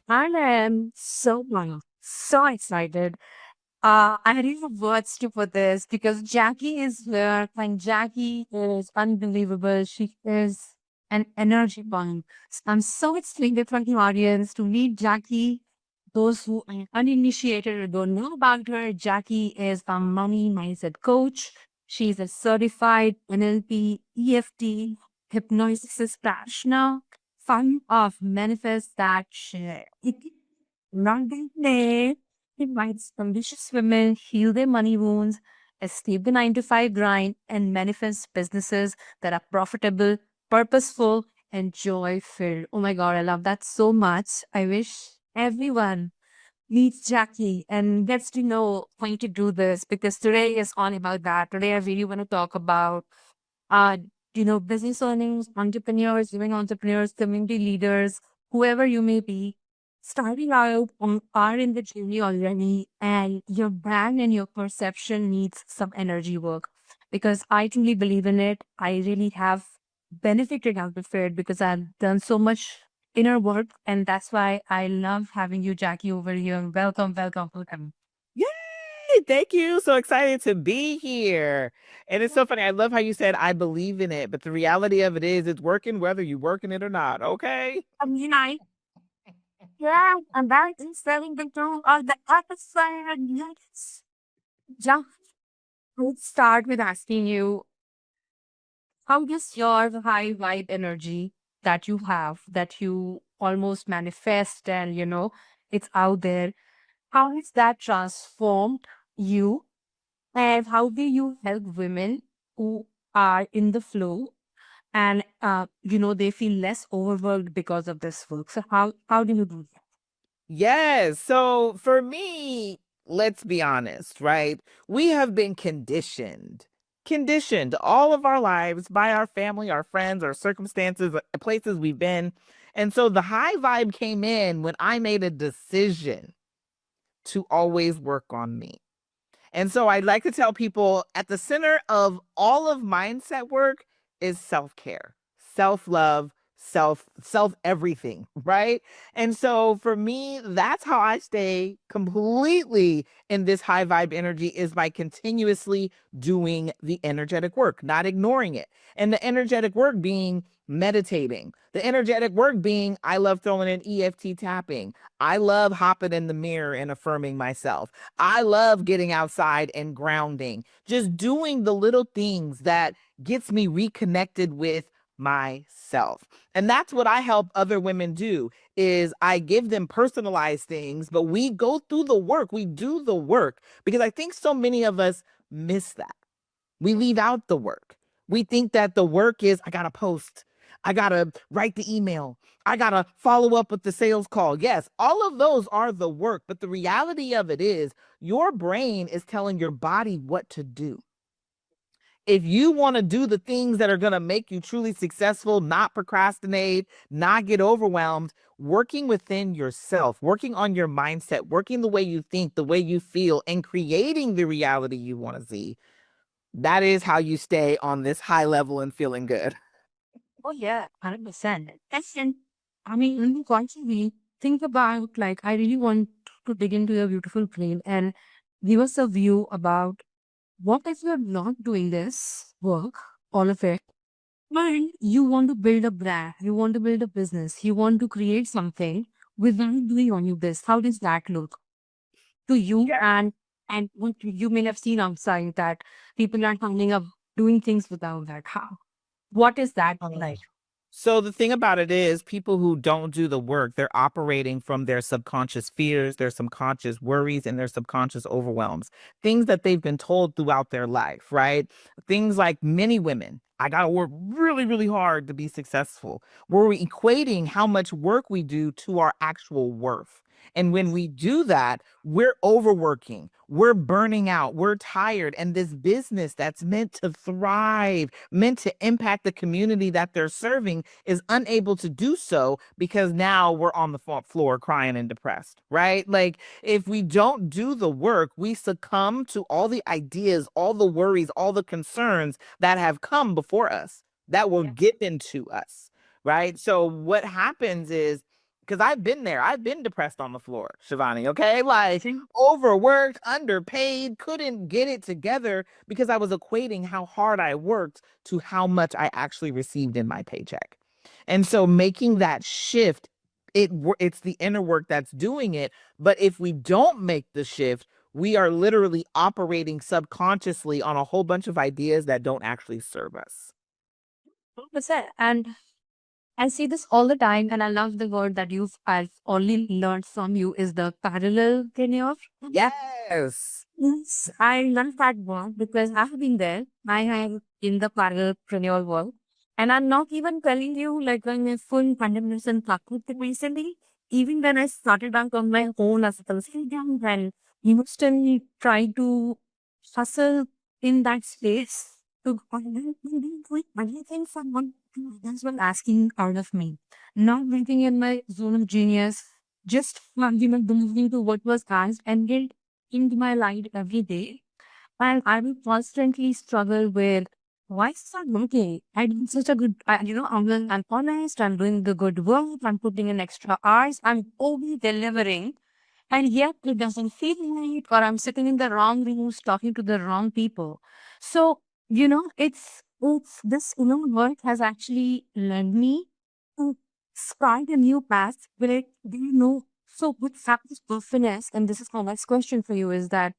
I am so excited. I don't have words to put this because Jackie is here and Jackie is unbelievable. She is an energy bomb. I'm so excited for the audience to meet Jackie. Those who are uninitiated or don't know about her, Jackie is a money mindset coach. She's a certified NLP EFT hypnosis practitioner, fun of manifestation. London Day invites ambitious women heal their money wounds, escape the 9 to 5 grind, and manifest businesses that are profitable, purposeful, and joy filled. Oh my God, I love that so much. I wish everyone meets Jackie and gets to know how to do this because today is all about that. Today, I really want to talk about uh, business owners, entrepreneurs, women entrepreneurs, community leaders, whoever you may be, starting out on are in the journey already, and your brand and your perception needs some energy work. Because I truly believe in it. I really have benefited out of it because I've done so much inner work, and that's why I love having you, Jackie, over here. Welcome, welcome, welcome. Yay! Thank you. So excited to be here. And it's so funny. I love how you said I believe in it, but the reality of it is it's working whether you working it or not. Okay. I mean, I Yeah, and that is selling the tone of the episode. Yes. Just let's start with asking you, how does your high vibe energy that you have, that you almost manifest and it's out there, how has that transformed you? And how do you help women who are in the flow and they feel less overworked because of this work? So how do you do that? Yes. So for me, let's be honest, right? We have been conditioned all of our lives by our family, our friends, our circumstances, places we've been. And so the high vibe came in when I made a decision to always work on me. And so I'd like to tell people at the center of all of mindset work is self-care, self-love, self everything, right? And so for me, that's how I stay completely in this high vibe energy is by continuously doing the energetic work, not ignoring it. And the energetic work being meditating. The energetic work being I love throwing in EFT tapping. I love hopping in the mirror and affirming myself. I love getting outside and grounding, just doing the little things that gets me reconnected with myself. And that's what I help other women do is I give them personalized things, but we go through the work, we do the work because I think so many of us miss that. We leave out the work. We think that the work is I got to post, I got to write the email, I got to follow up with the sales call. Yes, all of those are the work, but the reality of it is your brain is telling your body what to do. If you want to do the things that are going to make you truly successful, not procrastinate, not get overwhelmed, working within yourself, working on your mindset, working the way you think, the way you feel, and creating the reality you want to see, that is how you stay on this high level and feeling good. Oh yeah, 100%. And I mean, when you constantly think about like, I really want to dig into your beautiful brain and give us a view about what if you're not doing this work, all of it, but you want to build a brand, you want to build a business, you want to create something without doing all of this. How does that look to you? Yeah. And what you may have seen outside that people are coming up doing things without that. How? What is that like? So the thing about it is people who don't do the work, they're operating from their subconscious fears, their subconscious worries, and their subconscious overwhelms. Things that they've been told throughout their life, right? Things like many women, I gotta work really, really hard to be successful. We're equating how much work we do to our actual worth. And when we do that, we're overworking, we're burning out, we're tired. And this business that's meant to thrive, meant to impact the community that they're serving, is unable to do so because now we're on the floor crying and depressed, right? Like, if we don't do the work, we succumb to all the ideas, all the worries, all the concerns that have come before us that were Yeah. given to us, right? So, what happens is, Because I've been there. I've been depressed on the floor, Shivani, okay? Like think overworked, underpaid, couldn't get it together because I was equating how hard I worked to how much I actually received in my paycheck. And so making that shift, it's the inner work that's doing it. But if we don't make the shift, we are literally operating subconsciously on a whole bunch of ideas that don't actually serve us. 100%. And I see this all the time, and I love the word that I've only learned from you is the parallel tenure. Yes. Yes, I love that word because I've been there. I am in the parallelpreneur world. And I'm not even telling you like I'm a full condemnation practice recently. Even when I started out on my own as a consultant and still try to hustle in that space to doing everything for one as well asking out of me. Not waiting in my zone of genius, just believing to what was asked and get into my life every day, and I will constantly struggle with why is that working? I did such a good, I'm honest, I'm doing the good work, I'm putting in extra hours, I'm over delivering, and yet it doesn't feel right, or I'm sitting in the wrong rooms talking to the wrong people. So, it's this work has actually led me to start a new path where so what happens perfectness, and this is my next question for you, is that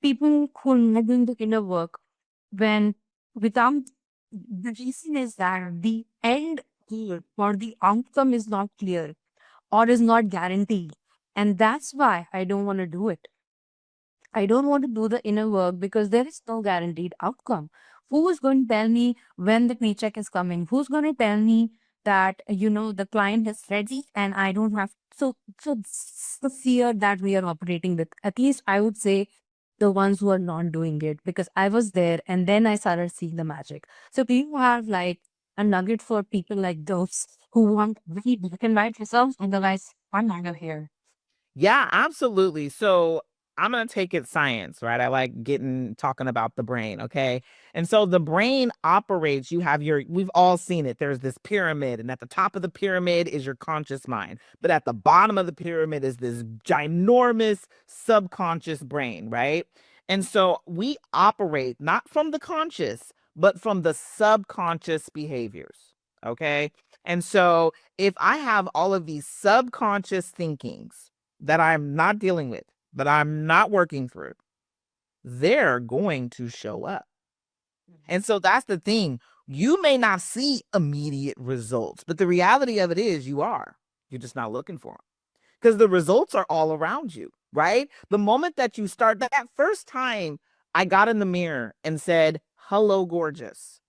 people who are not doing the inner work when without the reason is that the end goal or the outcome is not clear or is not guaranteed, and that's why I don't want to do it. I don't want to do the inner work because there is no guaranteed outcome. Who is going to tell me when the paycheck is coming? Who's going to tell me that the client is ready and I don't have so it's the fear that we are operating with. At least I would say the ones who are not doing it, because I was there and then I started seeing the magic. So do you have like a nugget for people like those who want very black and white results? Otherwise, I'm not here. Yeah, absolutely. So I'm gonna take it science, right? I like talking about the brain, okay? And so the brain operates, we've all seen it. There's this pyramid, and at the top of the pyramid is your conscious mind. But at the bottom of the pyramid is this ginormous subconscious brain, right? And so we operate not from the conscious, but from the subconscious behaviors. Okay. And so if I have all of these subconscious thinkings, that I'm not dealing with, that I'm not working through, they're going to show up. And so that's the thing. You may not see immediate results, but the reality of it is you are. You're just not looking for them because the results are all around you, right? The moment that you start, that first time I got in the mirror and said, "Hello, gorgeous,"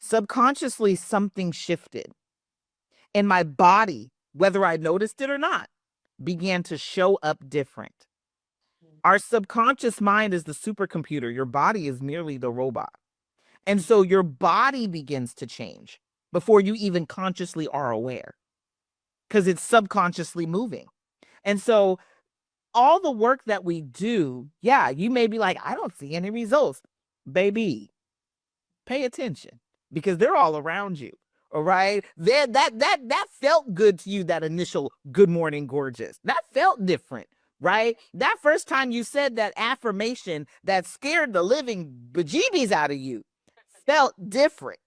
subconsciously something shifted. And my body, whether I noticed it or not, began to show up different. Our subconscious mind is the supercomputer. Your body is merely the robot. And so your body begins to change before you even consciously are aware because it's subconsciously moving. And so all the work that we do, yeah, you may be like, I don't see any results. Baby, pay attention because they're all around you. All right. That felt good to you, that initial good morning, gorgeous. That felt different, right? That first time you said that affirmation that scared the living bejeebies out of you felt different,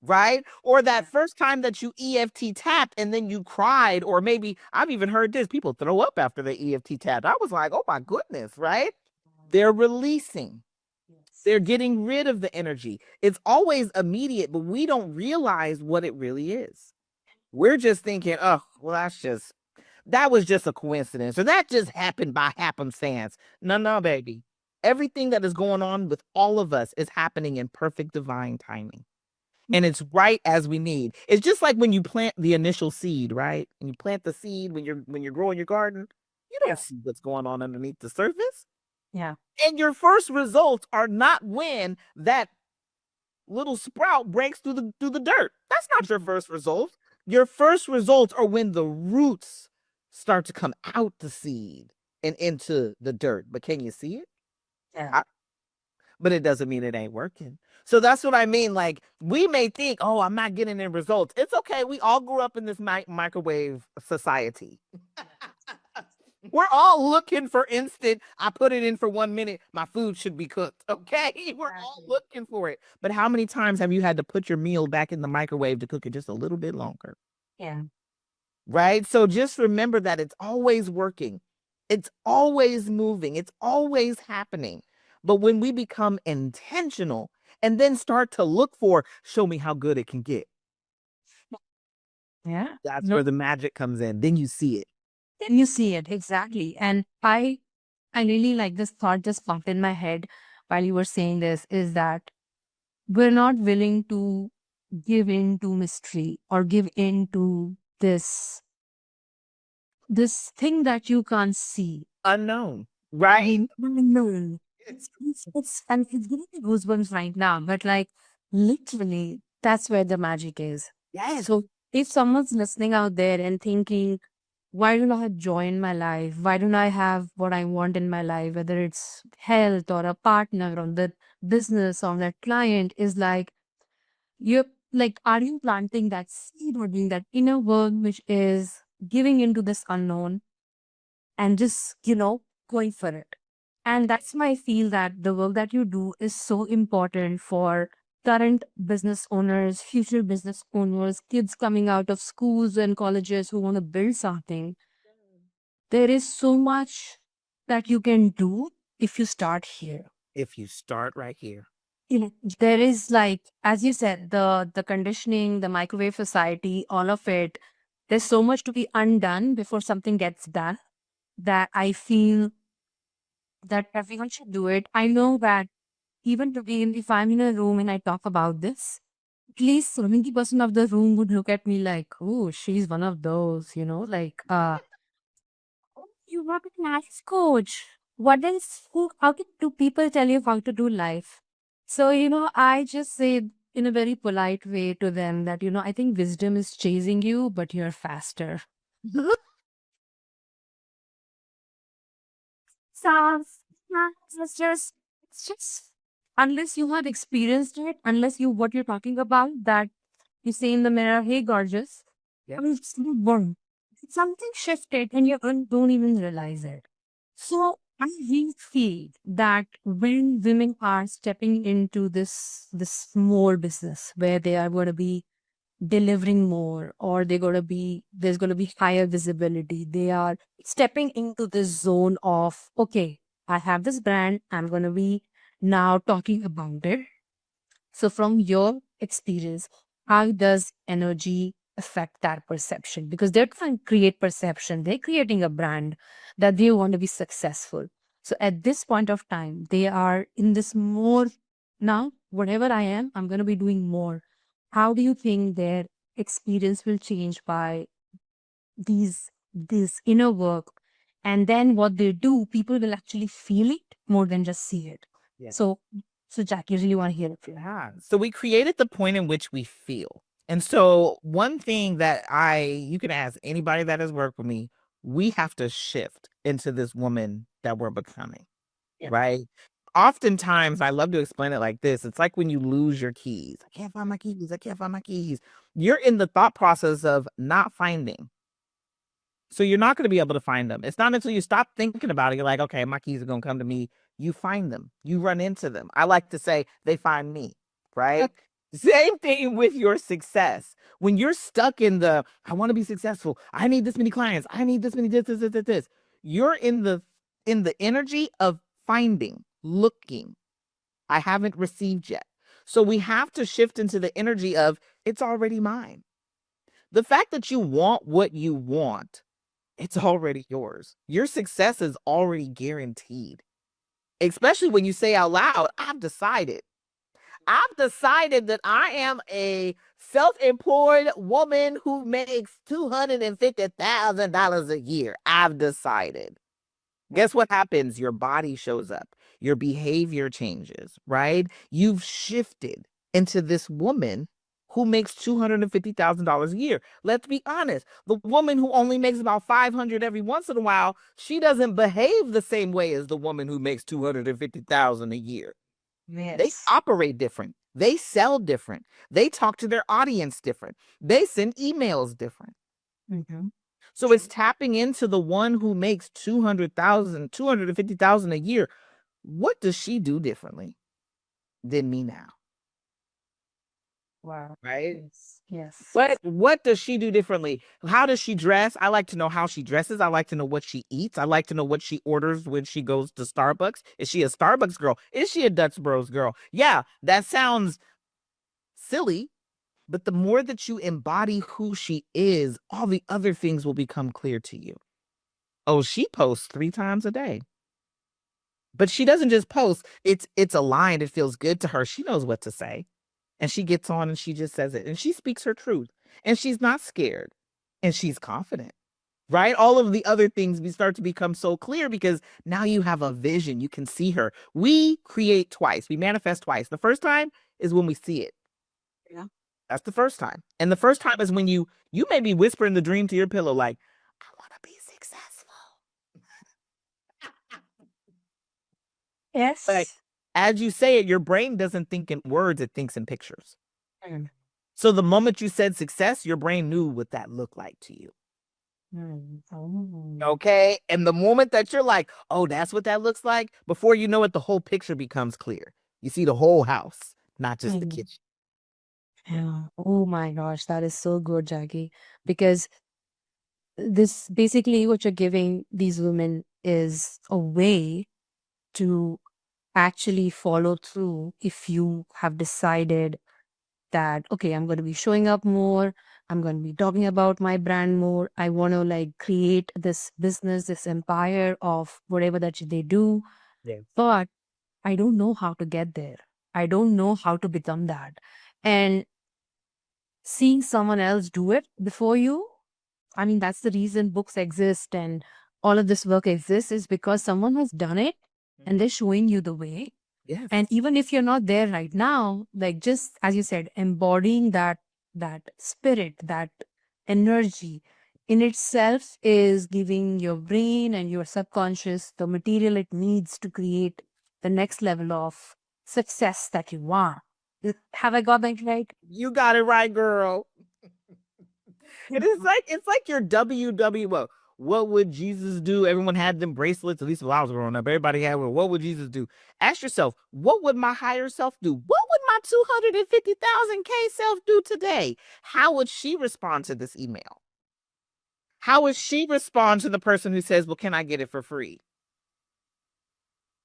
right? Or that first time that you EFT tapped and then you cried, or maybe I've even heard this, people throw up after they EFT tapped. I was like, oh my goodness, right? They're releasing. They're getting rid of the energy. It's always immediate, but we don't realize what it really is. We're just thinking, oh, well, that was just a coincidence, or that just happened by happenstance. No, no, baby. Everything that is going on with all of us is happening in perfect divine timing. And it's right as we need. It's just like when you plant the initial seed, right? And you plant the seed when you're growing your garden, you don't see what's going on underneath the surface. Yeah. And your first results are not when that little sprout breaks through the dirt. That's not your first results. Your first results are when the roots start to come out the seed and into the dirt. But can you see it? Yeah. I, but it doesn't mean it ain't working. So that's what I mean. Like, we may think, oh, I'm not getting any results. It's okay. We all grew up in this microwave society. We're all looking for instant. I put it in for 1 minute. My food should be cooked. Okay. We're all looking for it. But how many times have you had to put your meal back in the microwave to cook it just a little bit longer? Yeah. Right. So just remember that it's always working. It's always moving. It's always happening. But when we become intentional and then start to look for, show me how good it can get, Yeah. that's No, where the magic comes in. Then you see it. then you see it exactly. And I really like this thought just popped in my head while you were saying this is that we're not willing to give in to mystery or give in to this thing that you can't see. Unknown. Right. Unknown. And it's giving me goosebumps right now, but like literally, that's where the magic is. Yes. So if someone's listening out there and thinking, why don't I have joy in my life? Why don't I have what I want in my life? Whether it's health or a partner or the business or that client is like, you're like, are you planting that seed or doing that inner work, which is giving into this unknown and just, going for it? And that's why I feel that the work that you do is so important for current business owners, future business owners, kids coming out of schools and colleges who want to build something. There is so much that you can do if you start here. If you start right here. There is like, as you said, the conditioning, the microwave society, all of it. There's so much to be undone before something gets done that I feel that everyone should do it. I know that even today, if I'm in a room and I talk about this, at least 70% of the room would look at me like, oh, she's one of those, like, you are a nice coach. What else? How can do people tell you how to do life? So, I just say in a very polite way to them that, I think wisdom is chasing you, but you're faster. Sounds, it's just, unless you have experienced it, unless what you're talking about, that you say in the mirror, hey, gorgeous, Yeah. I mean, it's not born. Something shifted and you don't even realize it. So I really feel that when women are stepping into this more business where they are going to be delivering more or there's going to be higher visibility, they are stepping into this zone of, okay, I have this brand, I'm going to be now talking about it. So, from your experience, how does energy affect that perception? Because they're trying to create perception, they're creating a brand that they want to be successful. So, at this point of time, they are in this more now, whatever I am, I'm going to be doing more. How do you think their experience will change by this inner work? And then what they do, people will actually feel it more than just see it. Yeah. So Jackie, really want to hear it from you. Yeah. So we created the point in which we feel. And so one thing that you can ask anybody that has worked with me, we have to shift into this woman that we're becoming. Yeah. Right. Oftentimes, I love to explain it like this. It's like when you lose your keys. I can't find my keys. I can't find my keys. You're in the thought process of not finding. So you're not going to be able to find them. It's not until you stop thinking about it, you're like, okay, my keys are going to come to me. You find them. You run into them. I like to say they find me, right? Same thing with your success. When you're stuck in the, I want to be successful. I need this many clients. I need this many this. You're in the energy of finding, looking. I haven't received yet. So we have to shift into the energy of it's already mine. The fact that you want what you want, it's already yours. Your success is already guaranteed. Especially when you say out loud, I've decided. I've decided that I am a self-employed woman who makes $250,000 a year. I've decided. Guess what happens? Your body shows up. Your behavior changes, right? You've shifted into this woman who makes $250,000 a year. Let's be honest. The woman who only makes about 500 every once in a while, she doesn't behave the same way as the woman who makes 250,000 a year. They Yes. operate different. They sell different. They talk to their audience different. They send emails different. Mm-hmm. So it's tapping into the one who makes 200,000, 250,000 a year. What does she do differently than me now? Wow. Right? Yes. Yes. What does she do differently? How does she dress? I like to know how she dresses. I like to know what she eats. I like to know what she orders when she goes to Starbucks. Is she a Starbucks girl? Is she a Dutch Bros girl? Yeah, that sounds silly, but the more that you embody who she is, all the other things will become clear to you. Oh, she posts 3 times a day. But she doesn't just post. It's aligned. It feels good to her. She knows what to say. And she gets on and she just says it. And she speaks her truth. And she's not scared. And she's confident. Right? All of the other things we start to become so clear because now you have a vision. You can see her. We create twice. We manifest twice. The first time is when we see it. Yeah. That's the first time. And the first time is when you may be whispering the dream to your pillow like, I want to be successful. But Yes. as you say it, your brain doesn't think in words, it thinks in pictures. Mm. So the moment you said success, your brain knew what that looked like to you. Mm. Oh. Okay. And the moment that you're like, oh, that's what that looks like, before you know it, the whole picture becomes clear. You see the whole house, not just the Mm. kitchen. Yeah. Oh my gosh, that is so good, Jackie. Because this basically what you're giving these women is a way to actually follow through if you have decided that, okay, I'm going to be showing up more. I'm going to be talking about my brand more. I want to like create this business, this empire of whatever that they do. Yes. But I don't know how to get there. I don't know how to become that. And seeing someone else do it before you, I mean, that's the reason books exist and all of this work exists is because someone has done it and they're showing you the way. Yes. And even if you're not there right now, like just as you said, embodying that spirit, that energy in itself is giving your brain and your subconscious the material it needs to create the next level of success that you want. Have I got that right? You got it right, girl. It's like your WW. What would Jesus do? Everyone had them bracelets. At least when I was growing up, everybody had one. What would Jesus do? Ask yourself, what would my higher self do? What would my 250,000 K self do today? How would she respond to this email? How would she respond to the person who says, "Well, can I get it for free?"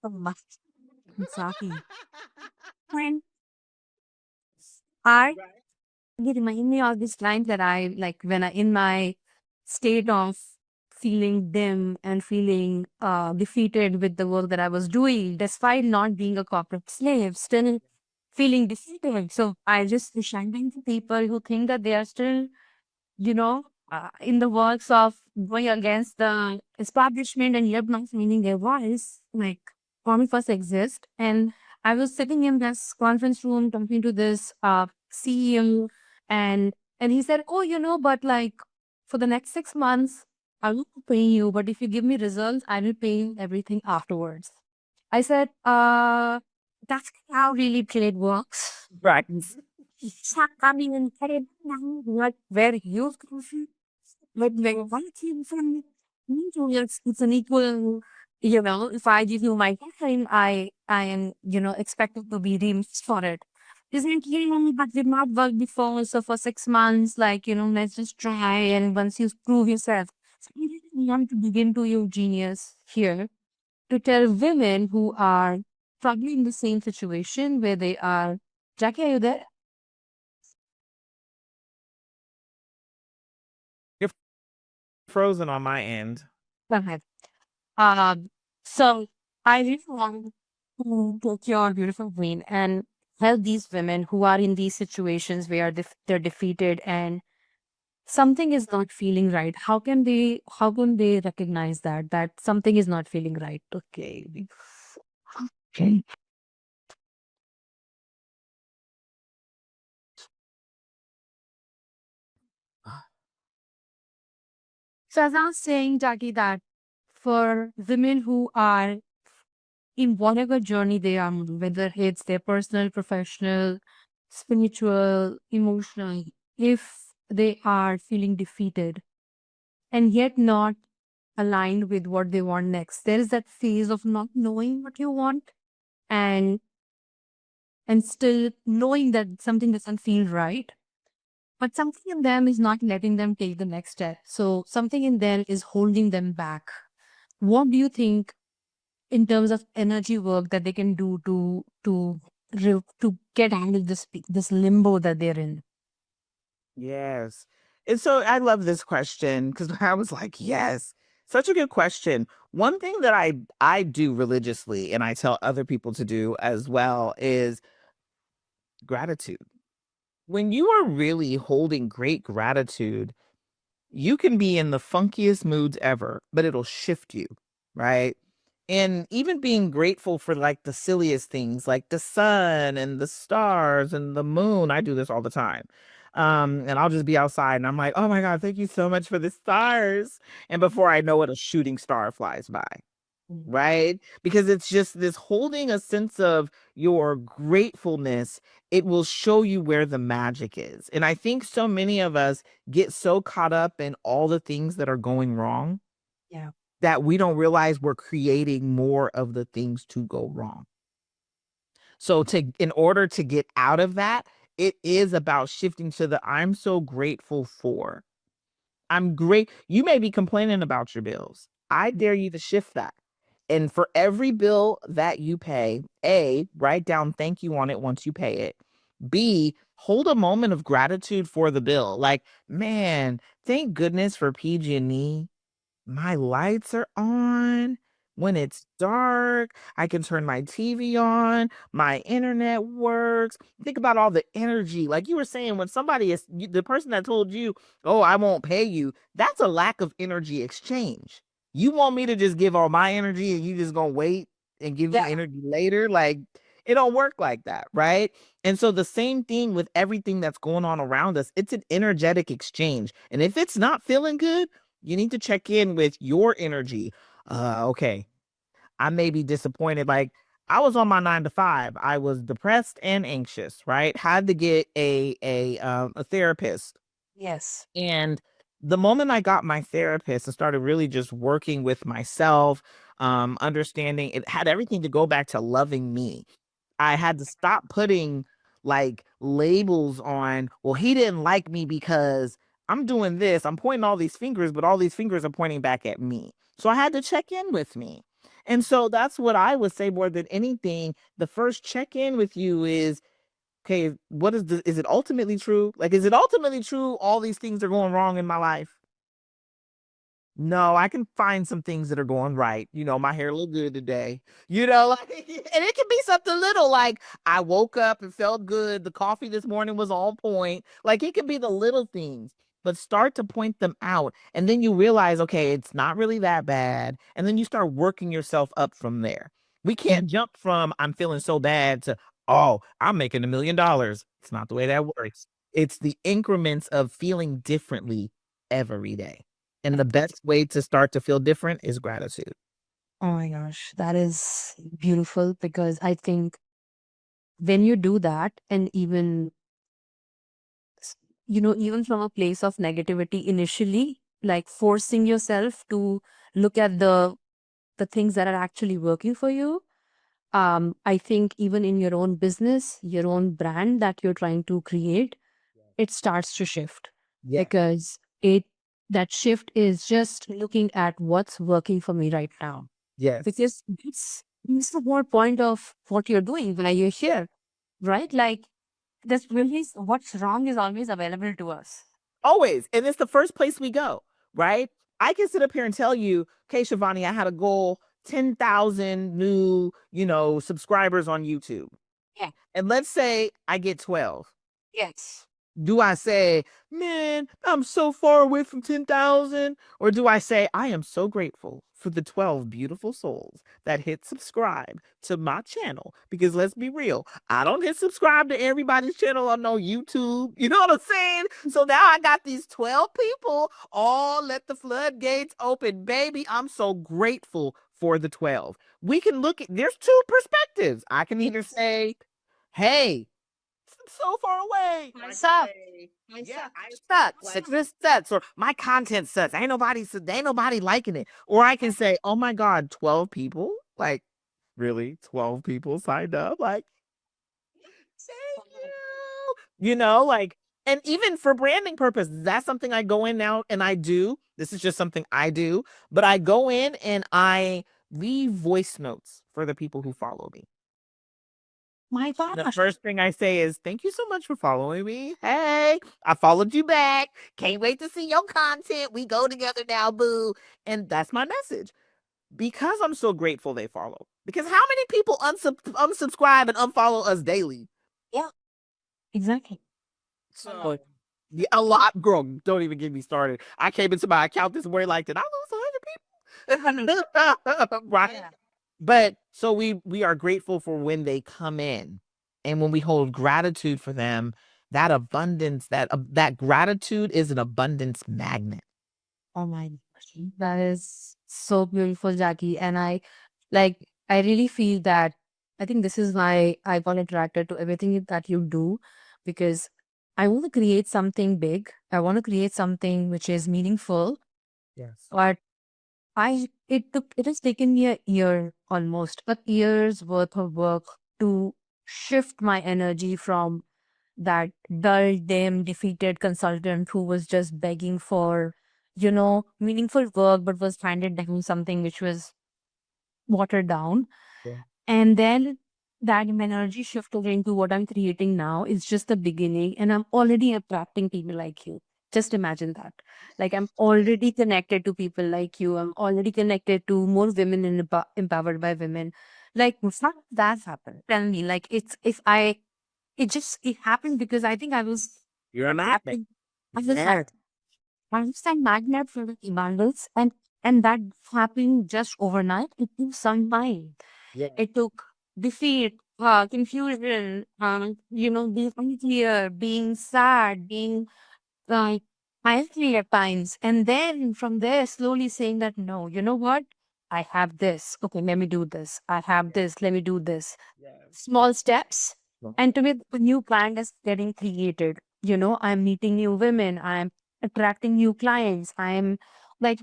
Oh my, exactly. When I it remind me of this line that I like when I in my state of feeling dim and feeling defeated with the work that I was doing, despite not being a corporate slave, still feeling defeated. So I just shining to people who think that they are still in the works of going against the establishment and yet not finding their voice, like Comic First exist. And I was sitting in this conference room talking to this CEO, and he said, "Oh, but like for the next 6 months, I will pay you, but if you give me results, I will pay you everything afterwards." I said, that's how really trade works. Right. It's not coming in trade now, like where you come from. But when one came from me, so it's an equal, if I give you my time, I am, expected to be reimbursed for it. Isn't but we've not worked before, so for 6 months, like, let's just try and once you prove yourself. So I really want to begin to you genius here to tell women who are probably in the same situation where they are. Jackie, are you there? You're frozen on my end. Go ahead. So I really want to take your beautiful brain and help these women who are in these situations where they're defeated and something is not feeling right. How can they recognize that something is not feeling right? Okay. Okay. So as I was saying, Jackie, that for women who are in whatever journey they are on, whether it's their personal, professional, spiritual, emotional, if they are feeling defeated and yet not aligned with what they want next, there is that phase of not knowing what you want, and still knowing that something doesn't feel right, but something in them is not letting them take the next step. So something in them is holding them back. What do you think in terms of energy work that they can do to get out of this limbo that they're in? Yes. And so I love this question because I was like, yes, such a good question. One thing that I do religiously and I tell other people to do as well is gratitude. When you are really holding great gratitude, you can be in the funkiest moods ever, but it'll shift you, right? And even being grateful for like the silliest things like the sun and the stars and the moon. I do this all the time. And I'll just be outside and I'm like, oh my God, thank you so much for the stars. And before I know it, a shooting star flies by. Mm. Right? Because it's just this holding a sense of your gratefulness, it will show you where the magic is. And I think so many of us get so caught up in all the things that are going wrong Yeah. that we don't realize we're creating more of the things to go wrong. So in order to get out of that, it is about shifting to the I'm so grateful for. I'm great. You may be complaining about your bills. I dare you to shift that. And for every bill that you pay, A, write down thank you on it once you pay it. B, hold a moment of gratitude for the bill. Like, man, thank goodness for PG&E. My lights are on. When it's dark, I can turn my TV on. My internet works. Think about all the energy. Like you were saying, when somebody is the person that told you, oh, I won't pay you, that's a lack of energy exchange. You want me to just give all my energy and you just gonna wait and give me Yeah. energy later? Like, it don't work like that, right? And so the same thing with everything that's going on around us, it's an energetic exchange. And if it's not feeling good, you need to check in with your energy. Okay, I may be disappointed. Like I was on my 9 to 5. I was depressed and anxious, right? Had to get a therapist. Yes. And the moment I got my therapist and started really just working with myself, understanding it had everything to go back to loving me. I had to stop putting like labels on, well, he didn't like me because I'm doing this. I'm pointing all these fingers, but all these fingers are pointing back at me. So I had to check in with me. And so that's what I would say more than anything. The first check in with you is, okay, is it ultimately true? Like, is it ultimately true all these things are going wrong in my life? No, I can find some things that are going right. My hair look good today. Like, and it can be something little like I woke up and felt good. The coffee this morning was on point. Like it can be the little things, but start to point them out. And then you realize, okay, it's not really that bad. And then you start working yourself up from there. We can't jump from I'm feeling so bad to, oh, I'm making $1 million. It's not the way that works. It's the increments of feeling differently every day. And the best way to start to feel different is gratitude. Oh my gosh, that is beautiful, because I think when you do that, and even s- even from a place of negativity initially, like forcing yourself to look at the things that are actually working for you, I think even in your own business, your own brand that you're trying to create, it starts to shift, Yes. because it that shift is just looking at what's working for me right now, Yes. because it's the whole point of what you're doing when you're here, right? Like, this really what's wrong is always available to us. Always. And it's the first place we go, right? I can sit up here and tell you, okay, Shivani, I had a goal, 10,000 new, subscribers on YouTube. Yeah. And let's say I get 12. Yes. Do I say, man, I'm so far away from 10,000? Or do I say, I am so grateful for the 12 beautiful souls that hit subscribe to my channel? Because let's be real, I don't hit subscribe to everybody's channel on no YouTube. You know what I'm saying? So now I got these 12 people. All let the floodgates open. Baby, I'm so grateful for the 12. We can look at, there's two perspectives. I can either say, hey, I'm so far away. I What's can up? say, What's yeah, up? I suck. Like this sucks. Or my content sucks. Ain't nobody liking it. Or I can say, oh my God, 12 people? Like, really? 12 people signed up? Like, thank you. You know, like, and even for branding purposes, that's something I go in now and I do. This is just something I do, but I go in and I leave voice notes for the people who follow me. My The gosh. first thing I say is, thank you so much for following me. Hey, I followed you back. Can't wait to see your content. We go together now, boo. And that's my message. Because I'm so grateful they follow. Because how many people unsubscribe and unfollow us daily? Yeah, exactly. So yeah, a lot, girl. Don't even get me started. I came into my account this morning like, did I lose 100 people? Right. Yeah. But so we are grateful for when they come in, and when we hold gratitude for them, that abundance, that gratitude is an abundance magnet. Oh my gosh. That is so beautiful, Jackie. And like, I really feel that I think this is why I got attracted to everything that you do because I want to create something big. I want to create something which is meaningful. Yes. But it has taken me a year, almost a year's worth of work to shift my energy from that dull, dim, defeated consultant who was just begging for, meaningful work, but was handed down something which was watered down. Yeah. And then that energy shifted into what I'm creating now is just the beginning. And I'm already attracting people like you. Just imagine that. Like I'm already connected to people like you. I'm already connected to more women and empowered by women. Like, how did that happen? Tell me. Like, it happened because I think I was You're a magnet. happy. I was Yeah. happy. I understand magnet for the bundles and that happened just overnight. It took some time. Yeah. It took defeat, confusion, being unclear, being sad, being like angry at times. And then from there, slowly saying that, no, you know what? I have this. Okay, let me do this. I have this. Let me do this. Yes. Small steps. Well, And to me, the new brand is getting created. I'm meeting new women. I'm attracting new clients. I'm like,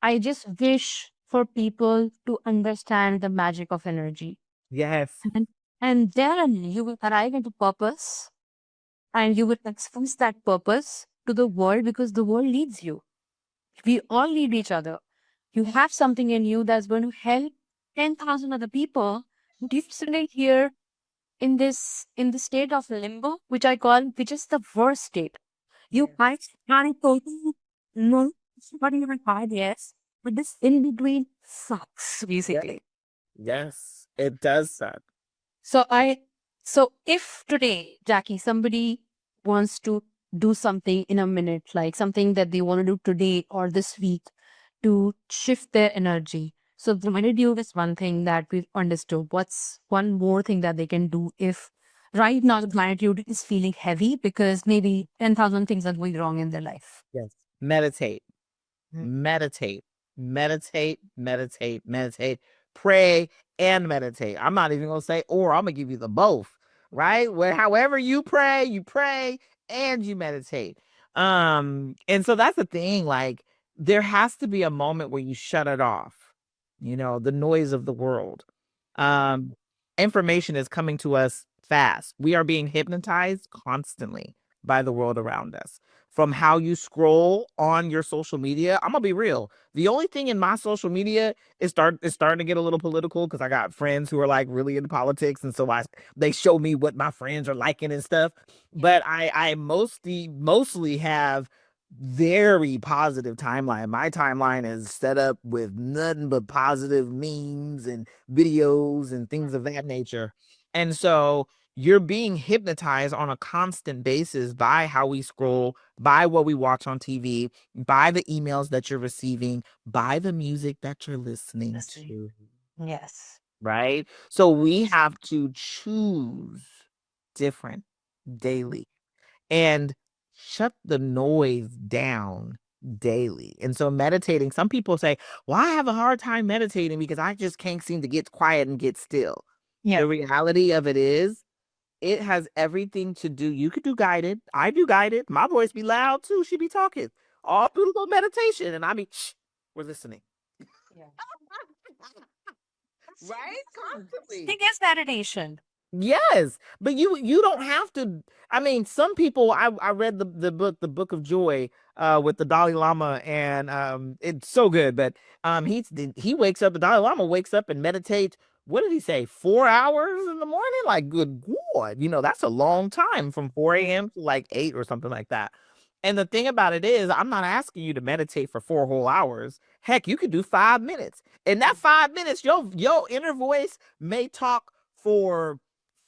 I just wish for people to understand the magic of energy. yes. And, and then you will arrive at a purpose and you will express that purpose to the world because the world needs you. We all need each other. You have something in you that's going to help 10,000 other people. But you're sitting here in the state of limbo, which is the worst state. You Yes. might can't totally know what you have had, yes, but this in between sucks, Yes. basically. Yes. It does suck. So I so if today, Jackie, somebody wants to do something in a minute, like something that they want to do today or this week to shift their energy. So reminded you is one thing that we've understood. What's one more thing that they can do if right now the gratitude is feeling heavy because maybe 10,000 things are going wrong in their life? Yes. Meditate. Mm. Meditate, meditate, meditate, meditate, pray and meditate. I'm not even gonna say, or I'm gonna give you the both, right? Where however you pray and you meditate. And so that's the thing, like there has to be a moment where you shut it off, the noise of the world. Um, Information is coming to us fast. We are being hypnotized constantly by the world around us from how you scroll on your social media. I'm gonna be real. The only thing in my social media is starting to get a little political because I got friends who are like really into politics, and so they show me what my friends are liking and stuff. But I mostly have very positive timeline. My timeline is set up with nothing but positive memes and videos and things of that nature. And so you're being hypnotized on a constant basis by how we scroll, by what we watch on TV, by the emails that you're receiving, by the music that you're listening to, Yes. right? So we have to choose different daily and shut the noise down daily. And so meditating, some people say, well, I have a hard time meditating because I just can't seem to get quiet and get still. Yeah. The reality of it is, it has everything to do. You could do guided. I do guided. My voice be loud too. She be talking all through the meditation. And I be, shh, we're listening. Yeah. Right? Constantly. Thing is meditation. Yes, but you don't have to. I mean, some people. I read the book of Joy with the Dalai Lama, and it's so good. But he wakes up. The Dalai Lama wakes up and meditates. What did he say? 4 hours in the morning? Like, good God, that's a long time from 4 a.m. to like 8 or something like that. And the thing about it is, I'm not asking you to meditate for 4 whole hours. Heck, you could do 5 minutes. In that 5 minutes, your inner voice may talk for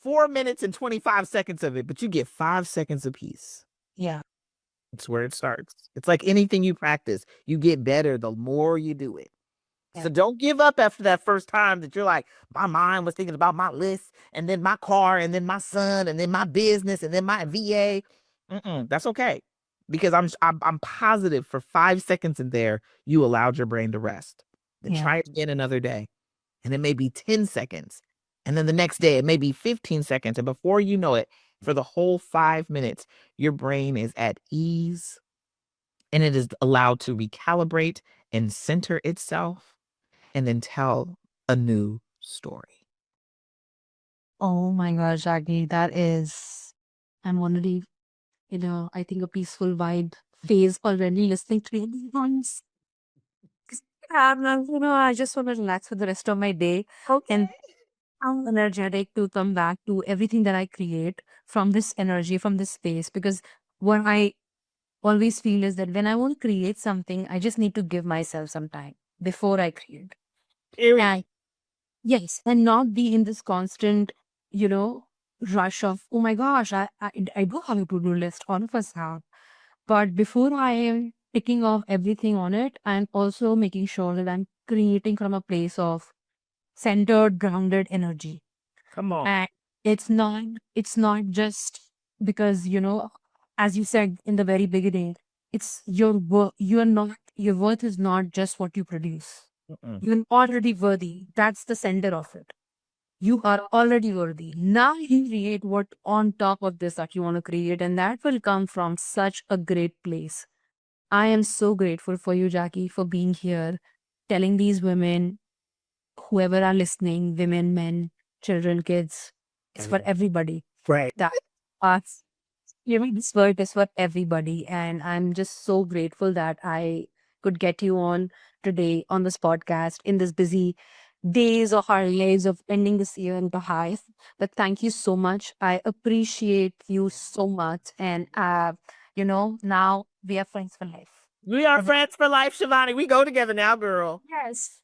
4 minutes and 25 seconds of it, but you get 5 seconds apiece. Yeah. It's where it starts. It's like anything you practice, you get better the more you do it. Yeah. So don't give up after that first time that you're like, my mind was thinking about my list and then my car and then my son and then my business and then my VA. That's okay. Because I'm positive for 5 seconds in there, you allowed your brain to rest. Then Yeah. try it again another day. And it may be 10 seconds. And then the next day, it may be 15 seconds. And before you know it, for the whole 5 minutes, your brain is at ease and it is allowed to recalibrate and center itself and then tell a new story. Oh my gosh, Jackie, I'm already, I think a peaceful vibe phase already listening to you once. I just want to relax for the rest of my day. And I'm energetic to come back to everything that I create from this energy, from this space. Because what I always feel is that when I want to create something, I just need to give myself some time before I create. Period. And yes, and not be in this constant, you know, rush of, oh my gosh, I do have a to-do list. All of us have. But before I am ticking off everything on it, I'm also making sure that I'm creating from a place of centered, grounded energy. Come on. And it's not just because, as you said in the very beginning, it's your work. Your worth is not just what you produce. Mm-mm. You're already worthy. That's the center of it. You are already worthy. Now you create what on top of this that you want to create, and that will come from such a great place. I am so grateful for you, Jackie, for being here, telling these women, whoever are listening, women, men, children, kids, it's for everybody. Right. That us, this word is for everybody. And I'm just so grateful that I could get you on today on this podcast in this busy days of our lives of ending this year into highs. But thank you so much. I appreciate you so much. And, now we are friends for life. We are friends for life, Shivani. We go together now, girl. Yes.